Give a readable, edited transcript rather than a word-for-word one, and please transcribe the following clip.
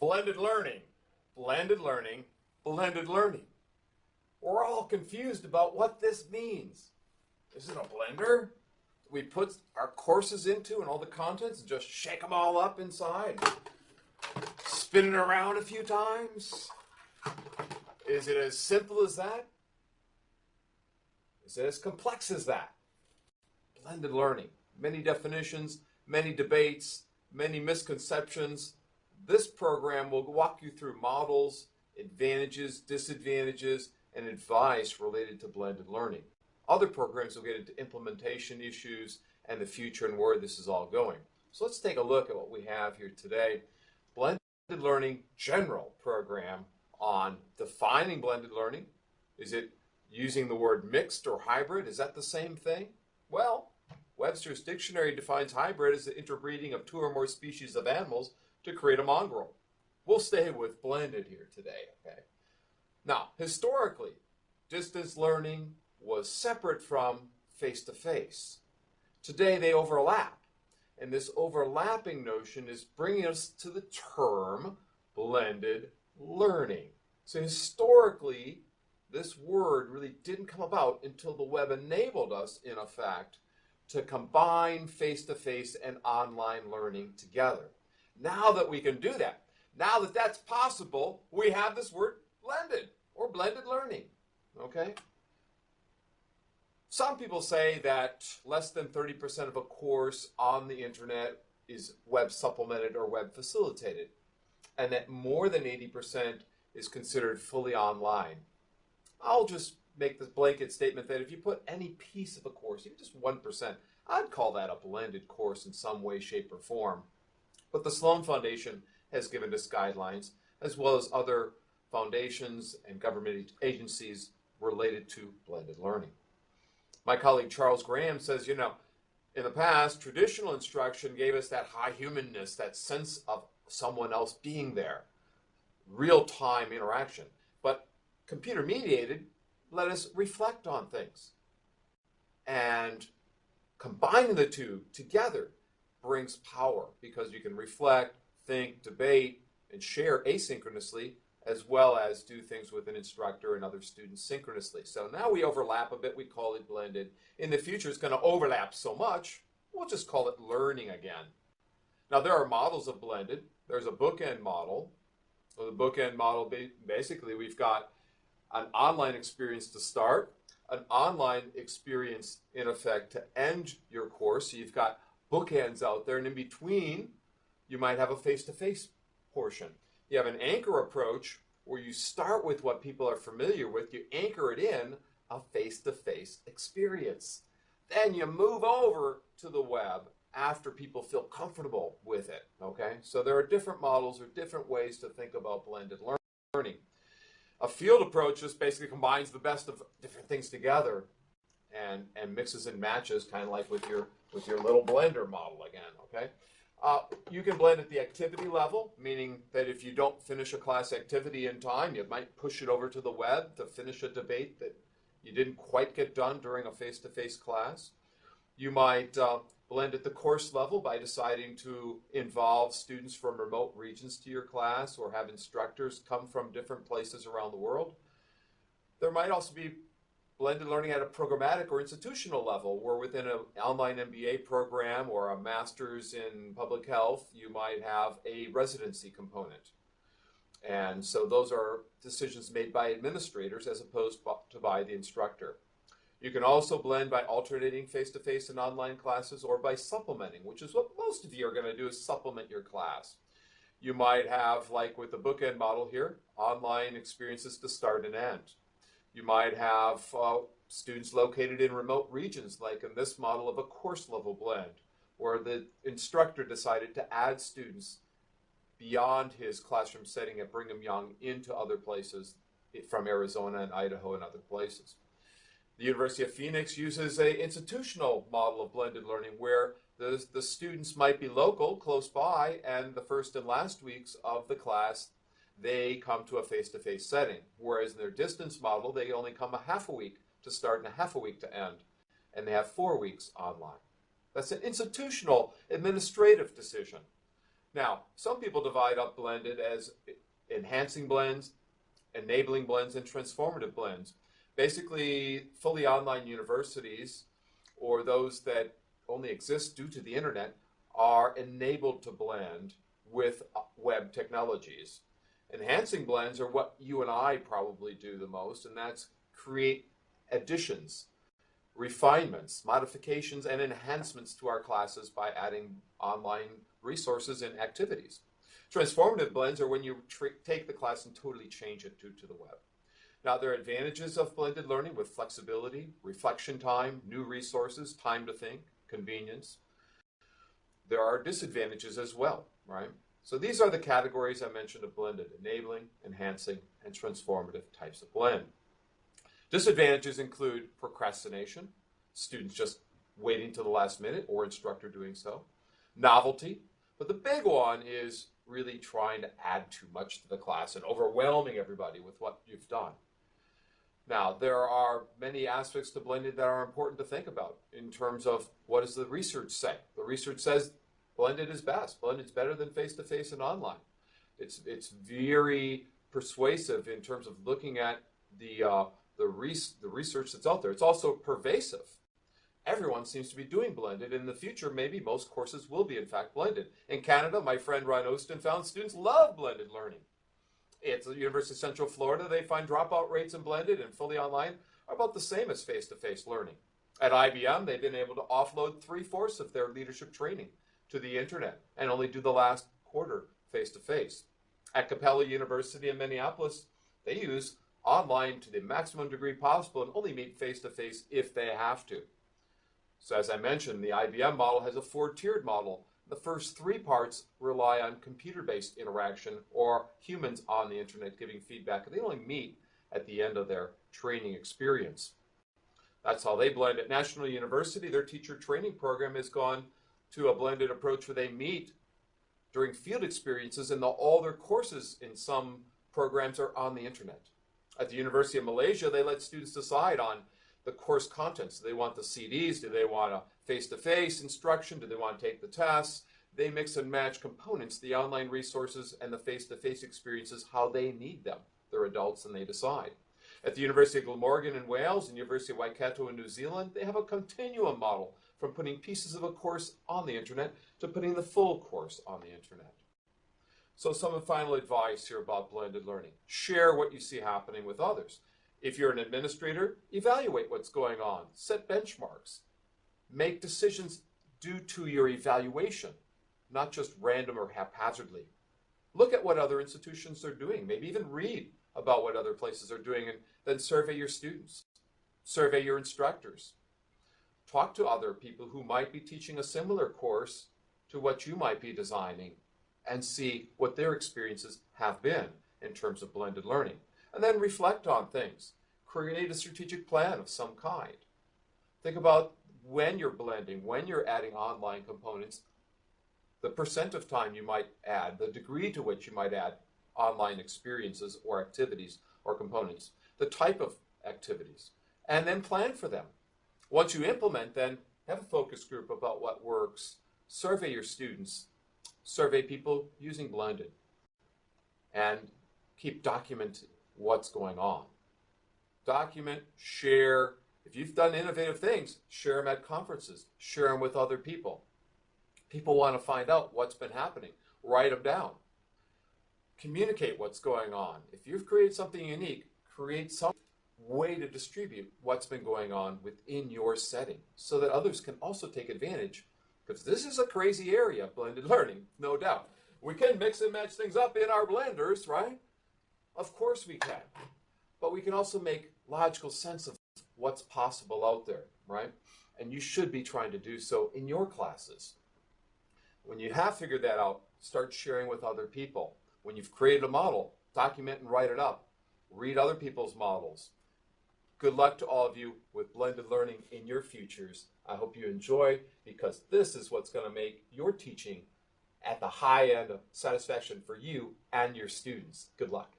Blended learning, blended learning, blended learning. We're all confused about what this means. Is it a blender we put our courses into and all the contents and just shake them all up inside? Spin it around a few times? Is it as simple as that? Is it as complex as that? Blended learning. Many definitions, many debates, many misconceptions. This program will walk you through models, advantages, disadvantages, and advice related to blended learning. Other programs will get into implementation issues and the future and where this is all going. So let's take a look at what we have here today. Blended learning general program on defining blended learning. Is it using the word mixed or hybrid? Is that the same thing? Well, Webster's dictionary defines hybrid as the interbreeding of two or more species of animals to create a mongrel. We'll stay with blended here today, okay? Now, historically, distance learning was separate from face-to-face. Today, they overlap, and this overlapping notion is bringing us to the term blended learning. So historically, this word really didn't come about until the web enabled us, in effect, to combine face-to-face and online learning together. Now that we can do that, now that that's possible, we have this word blended or blended learning, okay? Some people say that less than 30% of a course on the internet is web supplemented or web facilitated, and that more than 80% is considered fully online. I'll just make this blanket statement that if you put any piece of a course, even just 1%, I'd call that a blended course in some way, shape, or form. But the Sloan Foundation has given us guidelines, as well as other foundations and government agencies related to blended learning. My colleague Charles Graham says, in the past, traditional instruction gave us that high humanness, that sense of someone else being there, real-time interaction. But computer-mediated let us reflect on things. And combining the two together brings power because you can reflect, think, debate, and share asynchronously, as well as do things with an instructor and other students synchronously. So now we overlap a bit, we call it blended. In the future, it's going to overlap so much, we'll just call it learning again. Now there are models of blended. There's a bookend model. So the bookend model, basically we've got an online experience to start, an online experience in effect to end your course. So you've got bookends out there, and in between you might have a face-to-face portion. You have an anchor approach where you start with what people are familiar with, you anchor it in a face-to-face experience. Then you move over to the web after people feel comfortable with it, okay? So there are different models or different ways to think about blended learning. A field approach just basically combines the best of different things together and mixes and matches, kind of like with your little blender model again, okay? You can blend at the activity level, meaning that if you don't finish a class activity in time, you might push it over to the web to finish a debate that you didn't quite get done during a face-to-face class. You might blend at the course level by deciding to involve students from remote regions to your class or have instructors come from different places around the world. There might also be blended learning at a programmatic or institutional level, where within an online MBA program or a master's in public health, you might have a residency component. And so those are decisions made by administrators as opposed to by the instructor. You can also blend by alternating face-to-face and online classes or by supplementing, which is what most of you are going to do, is supplement your class. You might have, like with the bookend model here, online experiences to start and end. You might have students located in remote regions, like in this model of a course level blend, where the instructor decided to add students beyond his classroom setting at Brigham Young into other places from Arizona and Idaho and other places. The University of Phoenix uses an institutional model of blended learning where the students might be local, close by, and the first and last weeks of the class they come to a face-to-face setting, whereas in their distance model, they only come a half a week to start and a half a week to end, and they have 4 weeks online. That's an institutional administrative decision. Now, some people divide up blended as enhancing blends, enabling blends, and transformative blends. Basically, fully online universities, or those that only exist due to the internet, are enabled to blend with web technologies. Enhancing blends are what you and I probably do the most, and that's create additions, refinements, modifications, and enhancements to our classes by adding online resources and activities. Transformative blends are when you take the class and totally change it due to the web. Now, there are advantages of blended learning with flexibility, reflection time, new resources, time to think, convenience. There are disadvantages as well, right? So these are the categories I mentioned of blended: enabling, enhancing, and transformative types of blend. Disadvantages include procrastination, students just waiting till the last minute or instructor doing so, novelty, but the big one is really trying to add too much to the class and overwhelming everybody with what you've done. Now, there are many aspects to blended that are important to think about in terms of what does the research say. The research says blended is best. Blended is better than face-to-face and online. It's very persuasive in terms of looking at the research that's out there. It's also pervasive. Everyone seems to be doing blended. In the future, maybe most courses will be, in fact, blended. In Canada, my friend Ron Ostin found students love blended learning. At the University of Central Florida, they find dropout rates in blended and fully online are about the same as face-to-face learning. At IBM, they've been able to offload 3/4 of their leadership training to the internet and only do the last quarter face-to-face. At Capella University in Minneapolis, they use online to the maximum degree possible and only meet face-to-face if they have to. So as I mentioned, the IBM model has a 4-tiered model. The first 3 parts rely on computer-based interaction or humans on the internet giving feedback. They only meet at the end of their training experience. That's how they blend. At National University, their teacher training program has gone to a blended approach where they meet during field experiences and all their courses in some programs are on the internet. At the University of Malaysia, they let students decide on the course contents. Do they want the CDs? Do they want a face-to-face instruction? Do they want to take the tests? They mix and match components, the online resources and the face-to-face experiences, how they need them. They're adults and they decide. At the University of Glamorgan in Wales and University of Waikato in New Zealand, they have a continuum model from putting pieces of a course on the internet to putting the full course on the internet. So some final advice here about blended learning. Share what you see happening with others. If you're an administrator, evaluate what's going on. Set benchmarks. Make decisions due to your evaluation, not just random or haphazardly. Look at what other institutions are doing. Maybe even read about what other places are doing and then survey your students. Survey your instructors. Talk to other people who might be teaching a similar course to what you might be designing and see what their experiences have been in terms of blended learning. And then reflect on things. Create a strategic plan of some kind. Think about when you're blending, when you're adding online components, the percent of time you might add, the degree to which you might add online experiences or activities or components, the type of activities, and then plan for them. Once you implement, then have a focus group about what works. Survey your students. Survey people using blended. And keep documenting what's going on. Document, share. If you've done innovative things, share them at conferences. Share them with other people. People want to find out what's been happening. Write them down. Communicate what's going on. If you've created something unique, create some way to distribute what's been going on within your setting so that others can also take advantage, because this is a crazy area of blended learning, no doubt. We can mix and match things up in our blenders, right? Of course we can. But we can also make logical sense of what's possible out there, right? And you should be trying to do so in your classes. When you have figured that out, start sharing with other people. When you've created a model, document and write it up. Read other people's models. Good luck to all of you with blended learning in your futures. I hope you enjoy, because this is what's going to make your teaching at the high end of satisfaction for you and your students. Good luck.